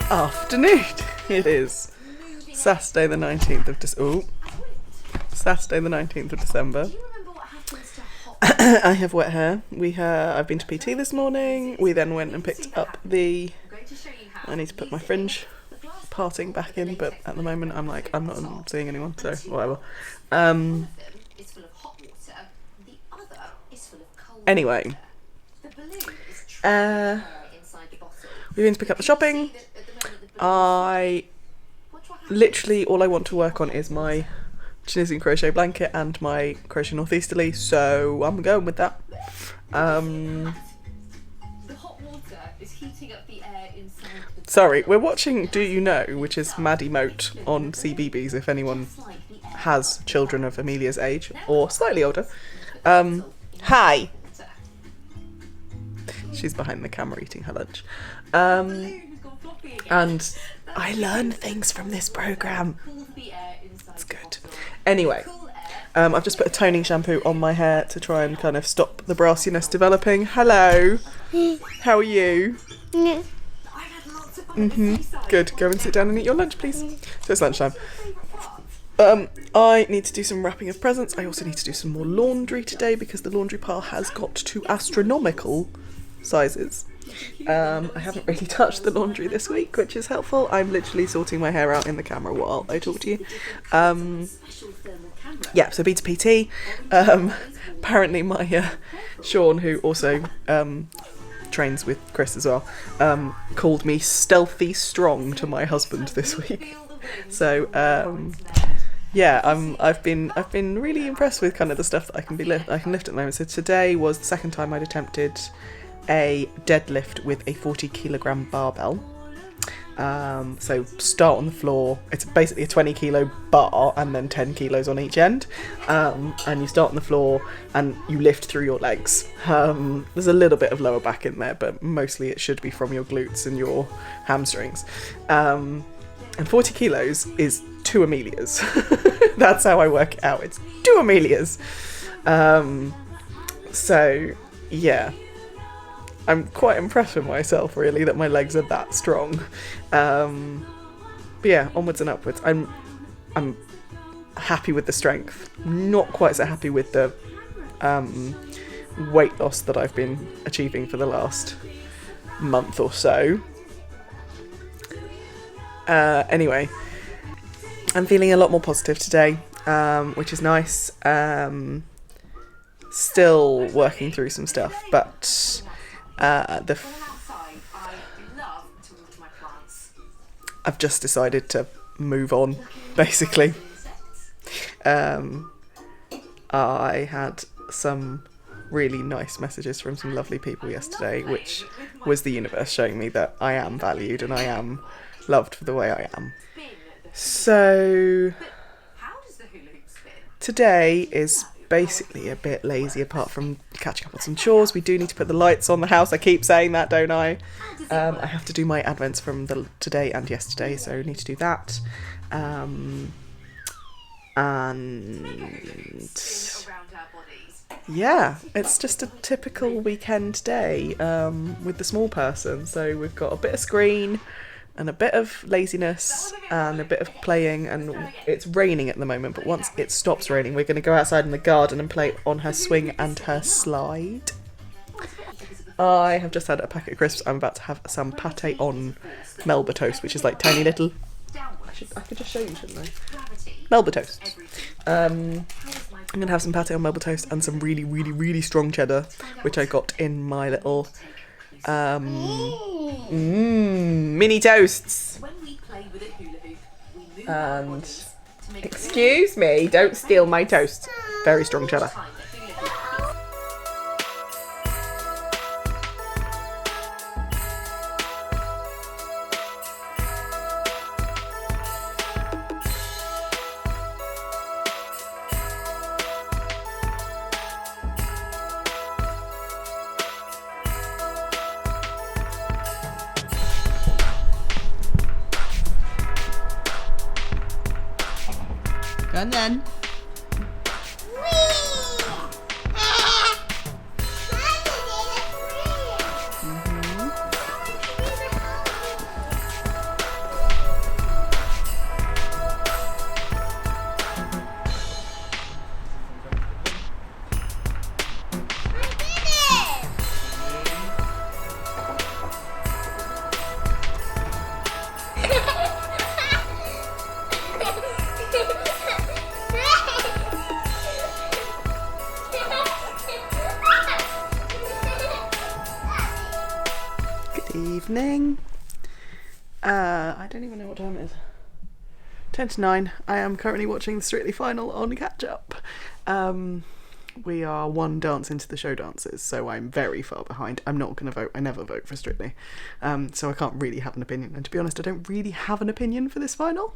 afternoon. It is Saturday the 19th of Saturday the 19th of December. I have wet hair. I've been to PT this morning. We then went and picked up I need to put my fringe parting back in, but at the moment I'm not seeing anyone, so whatever. Anyway, we went to pick up the shopping. Literally all I want to work on is my Tunisian crochet blanket and my crochet northeasterly, so I'm going with that. Sorry, we're watching Do You Know, which is Maddie Moat on CBeebies, if anyone has children of Amelia's age or slightly older. Hi. She's behind the camera eating her lunch. And I learn things from this programme. It's good. Anyway, I've just put a toning shampoo on my hair to try and kind of stop the brassiness developing. Hello. How are you? Good. Go and sit down and eat your lunch, please. So it's lunchtime. I need to do some wrapping of presents. I also need to do some more laundry today because the laundry pile has got to astronomical sizes. I haven't really touched the laundry this week, which is helpful. I'm literally sorting my hair out in the camera while I talk to you. Yeah, so B to PT. Apparently my Sean, who also trains with Chris as well, called me stealthy strong to my husband this week. So yeah, I've been really impressed with kind of the stuff that I can lift at the moment. So today was the second time I'd attempted a deadlift with a 40 kilogram barbell. So start on the floor. It's basically a 20 kilo bar and then 10 kilos on each end. And you start on the floor and you lift through your legs. There's a little bit of lower back in there, but mostly it should be from your glutes and your hamstrings. And 40 kilos is 2 Amelias. That's how I work it out. It's 2 Amelias. So yeah, I'm quite impressed with myself, really, that my legs are that strong. But yeah, onwards and upwards. I'm happy with the strength. Not quite so happy with the weight loss that I've been achieving for the last month or so. Anyway, I'm feeling a lot more positive today, which is nice. Still working through some stuff, but I've just decided to move on, basically. I had some really nice messages from some lovely people yesterday, which was the universe showing me that I am valued and I am loved for the way I am. So today is basically a bit lazy apart from catching up on some chores. We do need to put the lights on the house. I keep saying that, don't I? I have to do my advents from today and yesterday, so I need to do that. And yeah, it's just a typical weekend day with the small person. So we've got a bit of screen and a bit of laziness and a bit of playing, and it's raining at the moment, but once it stops raining we're going to go outside in the garden and play on her swing and her slide. I have just had a packet of crisps. I'm about to have some pate on Melba toast, which is like tiny little... I could just show you, shouldn't I? Melba toast. I'm going to have some pate on Melba toast and some really, really, really strong cheddar, which I got in my little... mini toasts. And excuse me, don't steal my toast. Very strong cheddar. Go on then. Evening. I don't even know what time it is. 10 to 9. I am currently watching the Strictly final on catch up. We are one dance into the show dances, so I'm very far behind. I'm not going to vote. I never vote for Strictly. So I can't really have an opinion. And to be honest, I don't really have an opinion for this final.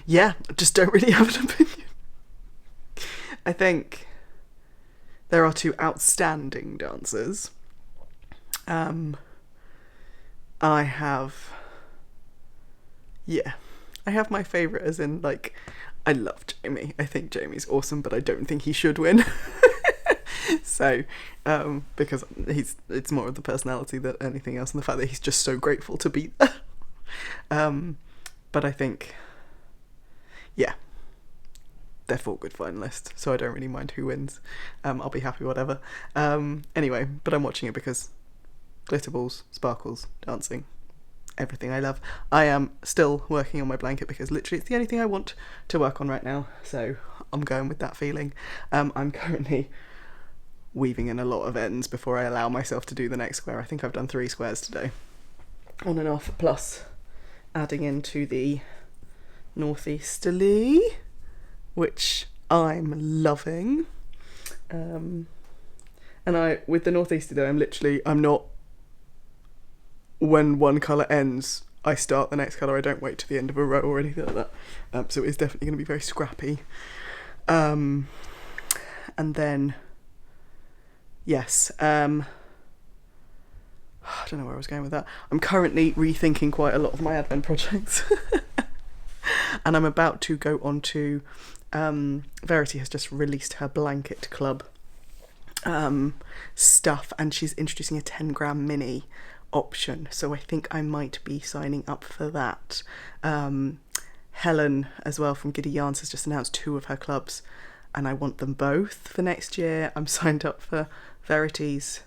Yeah, I just don't really have an opinion. I think there are two outstanding dancers. I have my favourite, as in, like, I love Jamie. I think Jamie's awesome, but I don't think he should win. So, because it's more of the personality than anything else, and the fact that he's just so grateful to be there. But I think, yeah, they're 4 good finalists, so I don't really mind who wins. I'll be happy whatever. Anyway, but I'm watching it because glitter balls, sparkles, dancing, everything I love. I am still working on my blanket because literally it's the only thing I want to work on right now, so I'm going with that feeling. I'm currently weaving in a lot of ends before I allow myself to do the next square. I think I've done 3 squares today, on and off, plus adding into the northeasterly, which I'm loving. And with the northeasterly though, I'm not, when one colour ends, I start the next colour. I don't wait to the end of a row or anything like that. So it's definitely going to be very scrappy. And then, yes, I don't know where I was going with that. I'm currently rethinking quite a lot of my advent projects. And I'm about to go on to, Verity has just released her blanket club stuff, and she's introducing a 10-gram mini option, so I think I might be signing up for that. Helen as well from Giddy Yarns has just announced 2 of her clubs, and I want them both for next year. I'm signed up for Verity's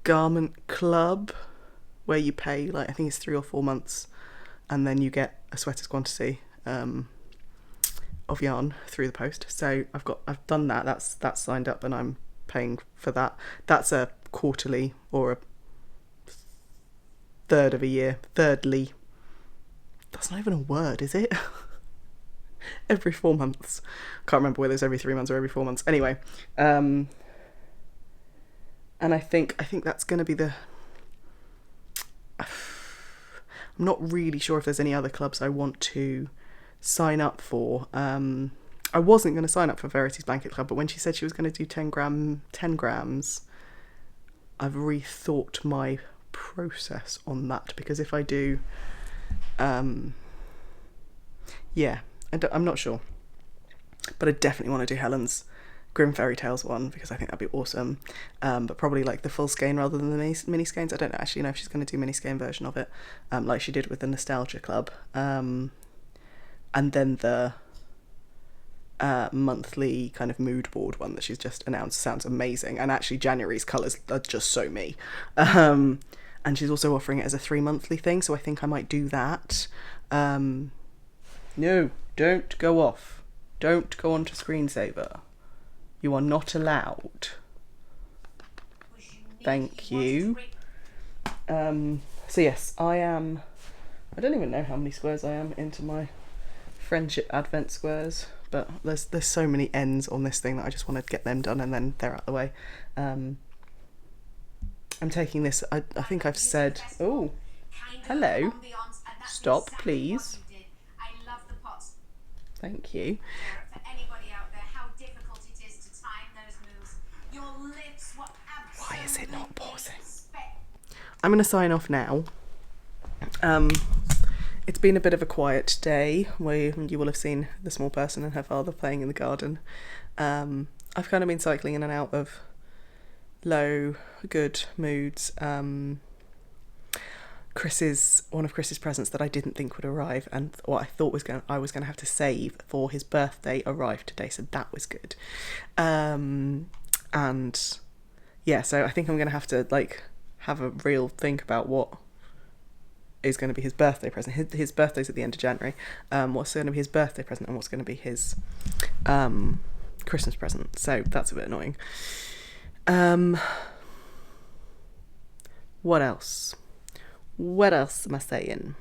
garment club, where you pay, like, I think it's 3 or 4 months, and then you get a sweater's quantity of yarn through the post. So I've done that. That's signed up, and I'm paying for that. That's a quarterly or a third of a year. Thirdly, that's not even a word, is it? Every 4 months. Can't remember whether it's every 3 months or every 4 months. Anyway, and I think that's going to be the. I'm not really sure if there's any other clubs I want to sign up for. I wasn't going to sign up for Verity's Blanket Club, but when she said she was going to do 10 grams, I've rethought my process on that, because if I do, I'm not sure, but I definitely want to do Helen's Grim Fairy Tales one, because I think that'd be awesome. But probably like the full skein rather than the mini skeins. I don't actually know if she's going to do mini skein version of it, like she did with the Nostalgia Club. And then the monthly kind of mood board one that she's just announced sounds amazing, and actually January's colours are just so me. And she's also offering it as a 3 monthly thing, so I think I might do that. No, don't go off. Don't go on to screensaver. You are not allowed. Thank you. So yes, I don't even know how many squares I am into my friendship advent squares, but there's so many ends on this thing that I just want to get them done, and then they're out of the way. I'm taking this, I think I've said, oh, hello, stop please. Thank you. Why is it not pausing? I'm going to sign off now. It's been a bit of a quiet day, where you will have seen the small person and her father playing in the garden. I've kind of been cycling in and out of low, good moods. One of Chris's presents that I didn't think would arrive, and what I thought I was going to have to save for his birthday, arrived today, so that was good. And yeah, so I think I'm going to have to have a real think about what is going to be his birthday present. His birthday's at the end of January. What's going to be his birthday present, and what's going to be his Christmas present. So that's a bit annoying. What else? What else am I saying?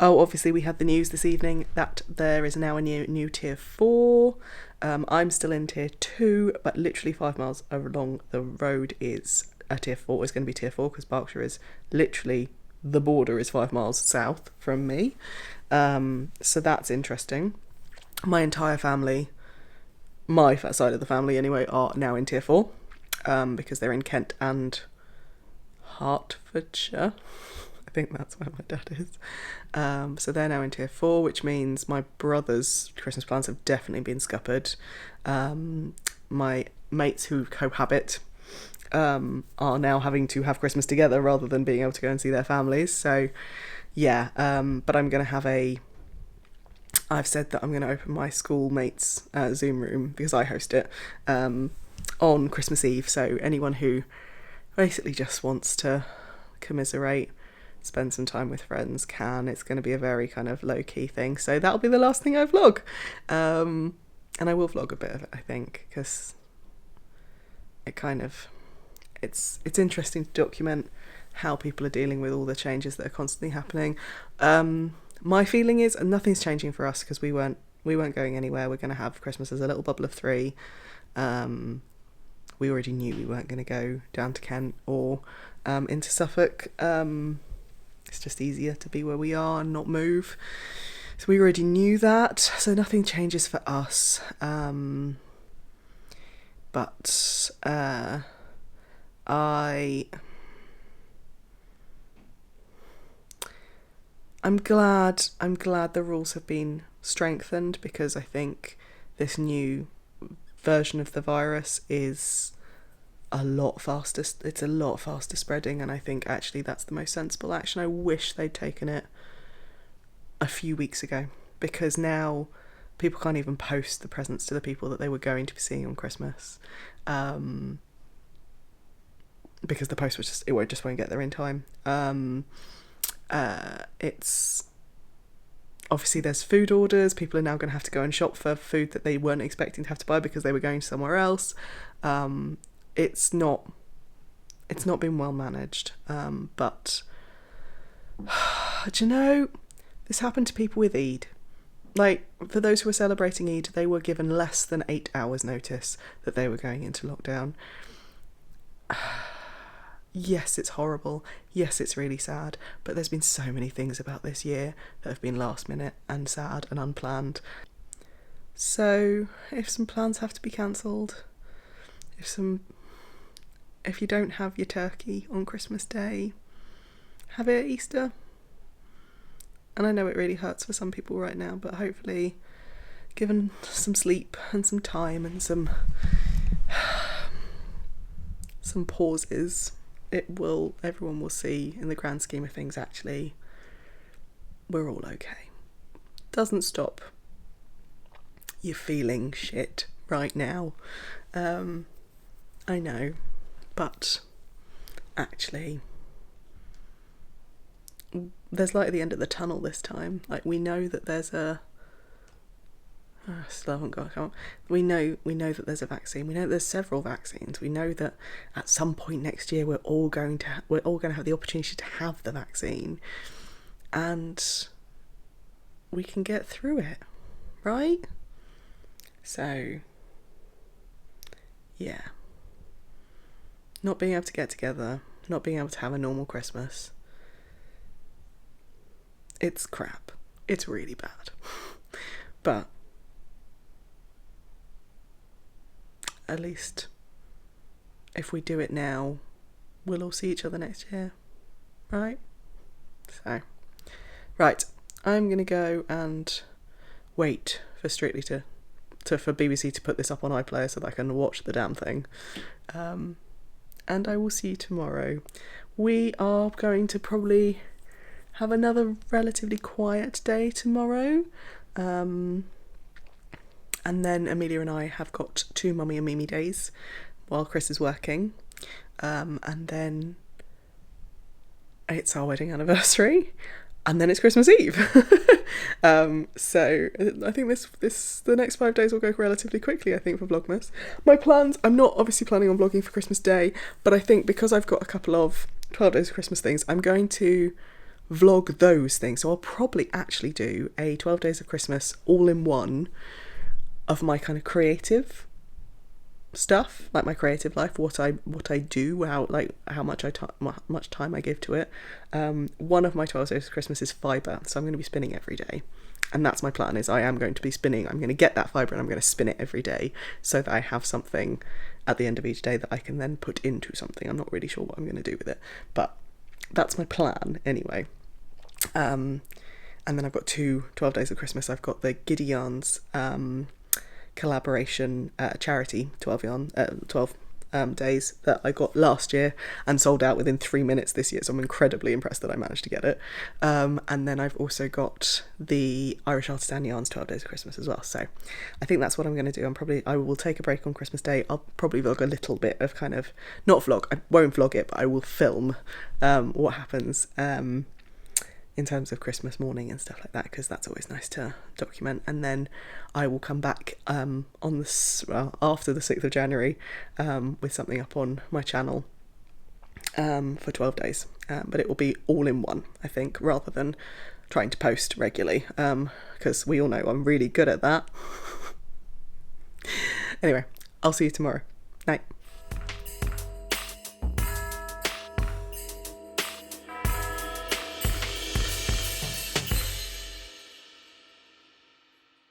Oh, obviously we had the news this evening that there is now a new tier 4. I'm still in tier 2, but literally 5 miles along the road is a tier 4. It's going to be tier 4 because Berkshire is literally, the border is 5 miles south from me. So that's interesting. My entire family, my side of the family anyway, are now in tier 4 because they're in Kent and Hertfordshire. I think that's where my dad is. So they're now in tier 4, which means my brother's Christmas plans have definitely been scuppered. My mates who cohabit are now having to have Christmas together rather than being able to go and see their families. So yeah, but I'm going to have I've said that I'm going to open my schoolmates' Zoom room, because I host it, on Christmas Eve. So anyone who basically just wants to commiserate, spend some time with friends can. It's going to be a very kind of low-key thing. So that'll be the last thing I vlog. And I will vlog a bit of it, I think, because it kind of... It's interesting to document how people are dealing with all the changes that are constantly happening. My feeling is nothing's changing for us because we weren't going anywhere. We're going to have Christmas as a little bubble of 3. We already knew we weren't going to go down to Kent or into Suffolk. It's just easier to be where we are and not move. So we already knew that. So nothing changes for us. But I'm glad the rules have been strengthened, because I think this new version of the virus is a lot faster. It's a lot faster spreading, and I think actually that's the most sensible action. I wish they'd taken it a few weeks ago, because now people can't even post the presents to the people that they were going to be seeing on Christmas, because the post won't get there in time. It's obviously there's food orders. People are now going to have to go and shop for food that they weren't expecting to have to buy because they were going somewhere else. It's not been well managed. But do you know, this happened to people with Eid. Like, for those who were celebrating Eid, they were given less than 8 hours notice that they were going into lockdown. Yes, it's horrible. Yes, it's really sad. But there's been so many things about this year that have been last minute and sad and unplanned. So if some plans have to be cancelled, if you don't have your turkey on Christmas Day, have it at Easter. And I know it really hurts for some people right now, but hopefully, given some sleep and some time and some pauses, everyone will see, in the grand scheme of things, actually, we're all okay. Doesn't stop you feeling shit right now. I know, but actually, there's light at the end of the tunnel this time. Like, we know that there's still haven't got it. We know that there's a vaccine. We know that there's several vaccines. We know that at some point next year we're all going to have the opportunity to have the vaccine, and we can get through it, right? So yeah, not being able to get together, not being able to have a normal Christmas, it's crap. It's really bad. But at least if we do it now, we'll all see each other next year, right? So, right, I'm going to go and wait for Strictly for BBC to put this up on iPlayer so that I can watch the damn thing. And I will see you tomorrow. We are going to probably have another relatively quiet day tomorrow. And then Amelia and I have got 2 Mummy and Mimi days while Chris is working. And then it's our wedding anniversary. And then it's Christmas Eve. So I think the next 5 days will go relatively quickly, I think, for Vlogmas. My plans, I'm not obviously planning on vlogging for Christmas Day, but I think because I've got a couple of 12 days of Christmas things, I'm going to vlog those things. So I'll probably actually do a 12 days of Christmas all in one of my kind of creative stuff, like my creative life, what I do, how much time I give to it. One of my 12 days of Christmas is fibre, so I'm going to be spinning every day, and that's my plan. Is I am going to be spinning. I'm going to get that fibre and I'm going to spin it every day, so that I have something at the end of each day that I can then put into something. I'm not really sure what I'm going to do with it, but that's my plan anyway. And then I've got 12 days of Christmas. I've got the Giddy Yarns collaboration charity 12 days that I got last year and sold out within 3 minutes this year, so I'm incredibly impressed that I managed to get it. And then I've also got the Irish Artisan Yarns 12 days of Christmas as well, so I think that's what I'm going to do. I will take a break on Christmas Day. I'll probably vlog a little bit of kind of, not vlog, I won't vlog it, but I will film what happens in terms of Christmas morning and stuff like that, because that's always nice to document. And then I will come back after the 6th of January with something up on my channel for 12 days, but it will be all in one, I think, rather than trying to post regularly, because we all know I'm really good at that. Anyway, I'll see you tomorrow. Night.